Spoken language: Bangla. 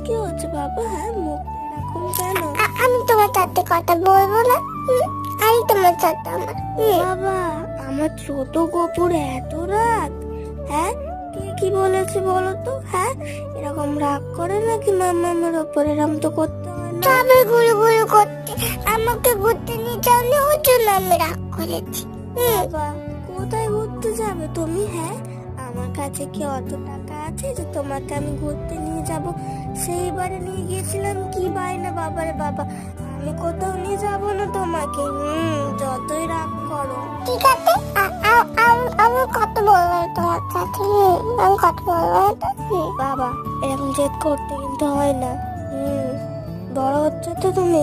কি হচ্ছে বাবা? হ্যাঁ, মুখ এরকম কেন? আমি তোমার সাথে কথা বলবো না। আরে তোমার সাথে আমার বাবা, আমার ছোট গোপুর এত রাগ? হ্যাঁ, কে কি বলেছে বলো তো? হ্যাঁ, এরকম রাগ করে নাকি মামার ওপর? এরকম তো করতে হয় না। তবে গুলু গুলু করতে আমাকে ঘুরতে নিয়ে যাওনি, ওর জন্য আমি রাগ করেছি। বাবা, কোথায় ঘুরতে যাবে তুমি? হ্যাঁ, আমার কাছে কি অত টাকা আছে যে তোমাকে আমি ঘুরতে নিয়ে যাব? সেইবারে নিয়ে গিয়েছিলাম, কি বায়না বাবারে বাবা, আমি কোথাও নিয়ে যাব না তোমাকে। যতই রাগ করো। ঠিক আছে, আমি কত বলবো তোমার সাথে। আমি কত বলবো তো। বাবা, এরকম জেদ করতে কিন্তু হয় না। বড় হচ্ছে তো তুমি।